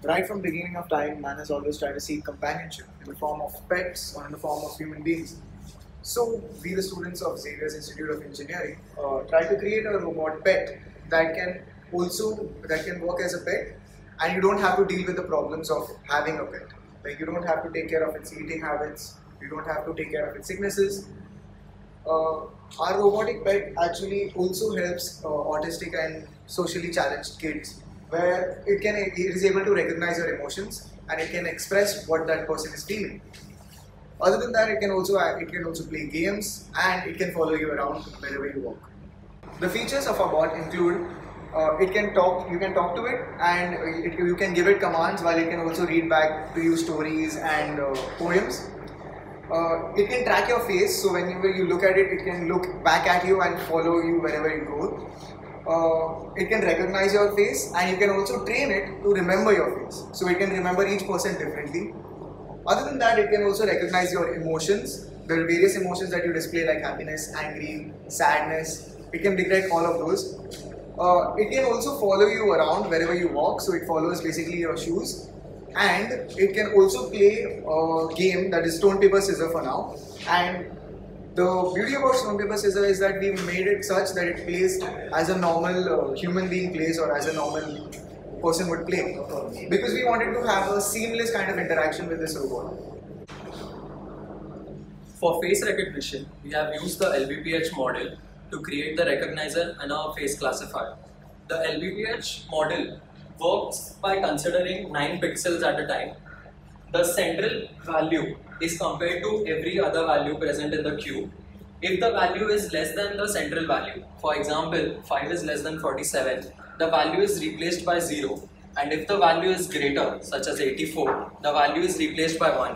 Right from the beginning of time, man has always tried to seek companionship in the form of pets or in the form of human beings. So, we, the students of Xavier's Institute of Engineering, try to create a robot pet that can work as a pet, and you don't have to deal with the problems of having a pet. Like you don't have to take care of its eating habits, you don't have to take care of its sicknesses. Our robotic pet actually also helps autistic and socially challenged kids, where it is able to recognize your emotions and it can express what that person is feeling. Other than that, it can also play games and it can follow you around wherever you walk. The features of our bot include it can talk. You can talk to it, and you can give it commands, while it can also read back to you stories and poems. It can track your face, so whenever you look at it, it can look back at you and follow you wherever you go. It can recognize your face, and you can also train it to remember your face, so it can remember each person differently. Other than that, it can also recognize your emotions, the various emotions that you display like happiness, angry, sadness. It can detect all of those. It can also follow you around wherever you walk, so it follows basically your shoes. And it can also play a game that is stone, paper, scissors for now. And the beauty about stone, paper, scissors is that we made it such that it plays as a normal human being plays, or as a normal person would play, because we wanted to have a seamless kind of interaction with this robot. For face recognition, we have used the LBPH model to create the recognizer and a face classifier. The LBPH model works by considering 9 pixels at a time. The central value is compared to every other value present in the cube. If the value is less than the central value, for example, 5 is less than 47, the value is replaced by 0. And if the value is greater, such as 84, the value is replaced by 1.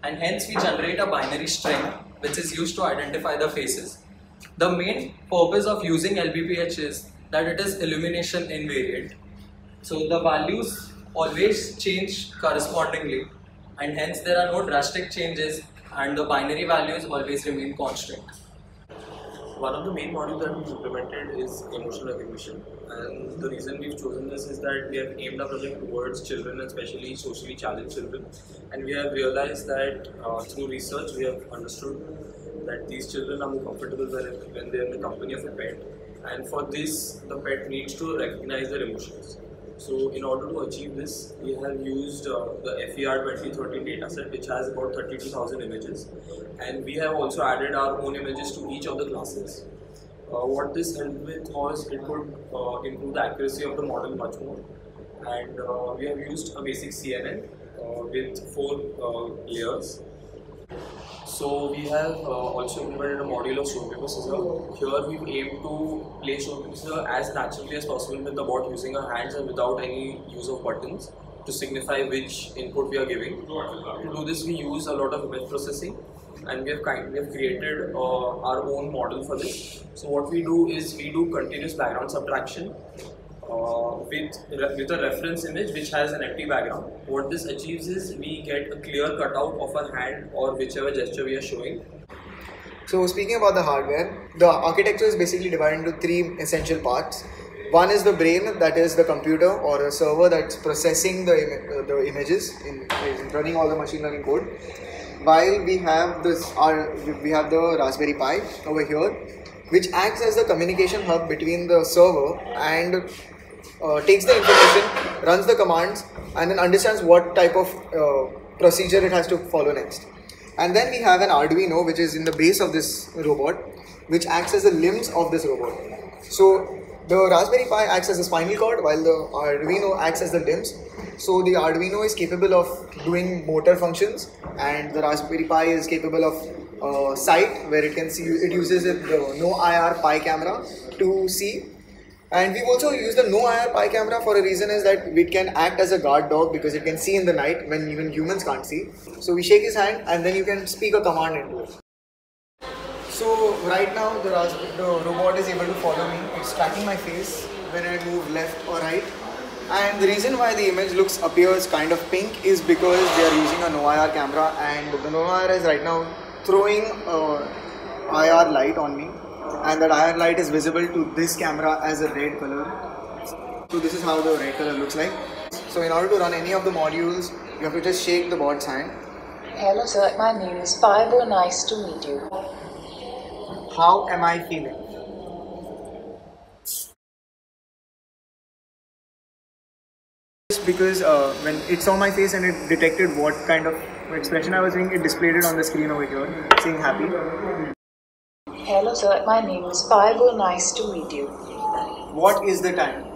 And hence we generate a binary string which is used to identify the faces. The main purpose of using LBPH is that it is illumination invariant. So the values always change correspondingly, and hence there are no drastic changes, and the binary values always remain constant. One of the main modules that we've implemented is emotional recognition, and the reason we've chosen this is that we have aimed our project towards children, and especially socially challenged children, and we have realized that through research we have understood that these children are more comfortable when they are in the company of a pet, and for this the pet needs to recognize their emotions. So in order to achieve this, we have used the FER 2013 dataset, which has about 32,000 images, and we have also added our own images to each of the classes. What this helped with was it could improve the accuracy of the model much more, and we have used a basic CNN with 4 layers. So we have also implemented a module of stone, paper, scissors. Here we've aimed to play stone, paper, scissors as naturally as possible with the bot using our hands and without any use of buttons to signify which input we are giving. To do this, we use a lot of image processing, and we have created our own model for this. So what we do is we do continuous background subtraction with a reference image which has an empty background. What this achieves is we get a clear cutout of our hand or whichever gesture we are showing. So speaking about the hardware, the architecture is basically divided into 3 essential parts. One is the brain, that is the computer or a server that's processing the images, running all the machine learning code. While we have the Raspberry Pi over here, which acts as the communication hub between the server and takes the information, runs the commands, and then understands what type of procedure it has to follow next. And then we have an Arduino, which is in the base of this robot, which acts as the limbs of this robot. So the Raspberry Pi acts as a spinal cord, while the Arduino acts as the limbs. So the Arduino is capable of doing motor functions, and the Raspberry Pi is capable of sight, where it can see. It uses the no IR Pi camera to see. And we've also used the no IR Pi camera for a reason, is that it can act as a guard dog, because it can see in the night when even humans can't see. So we shake his hand and then you can speak a command into it. So right now the robot is able to follow me. It's tracking my face when I move left or right. And the reason why the image appears kind of pink is because they are using a no IR camera, and the no IR is right now throwing IR light on me, and that IR light is visible to this camera as a red color. So this is how the red color looks like. So in order to run any of the modules, you have to just shake the bot's hand. Hello sir, my name is Fiber. Nice to meet you. How am I feeling? Just because when it saw my face and it detected what kind of expression I was doing, it displayed it on the screen over here, saying happy. Hello sir, my name is Fiber. Nice to meet you. What is the time?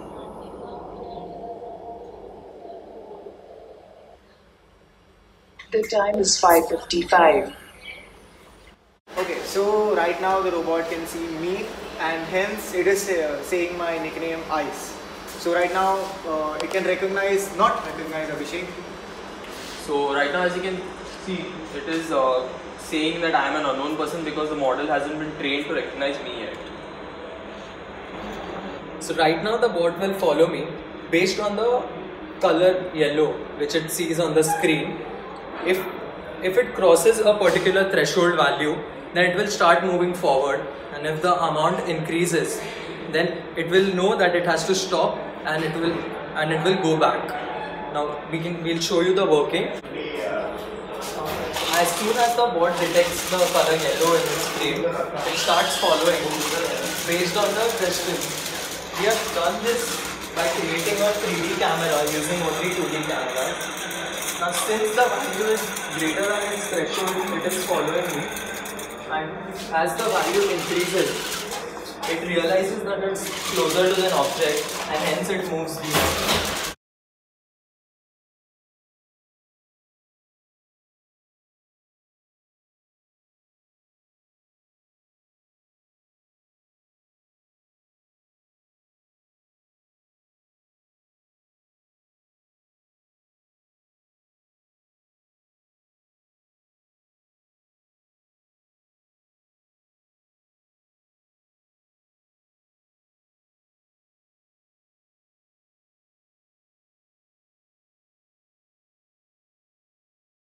The time is 5:55. Okay, so right now the robot can see me and hence it is saying my nickname Ice. So right now it can not recognize Abhishek. So right now, as you can see, it is saying that I am an unknown person because the model hasn't been trained to recognize me yet. So right now the bot will follow me based on the color yellow which it sees on the screen. If it crosses a particular threshold value, then it will start moving forward, and if the amount increases, then it will know that it has to stop and it will go back. Now we'll show you the working. As soon as the bot detects the color yellow in the screen, it starts following based on the questions. We have done this by creating a 3D camera using only 2D cameras. Now since the value is greater than its threshold, it is following me, and as the value increases, it realizes that it's closer to an object and hence it moves beyond.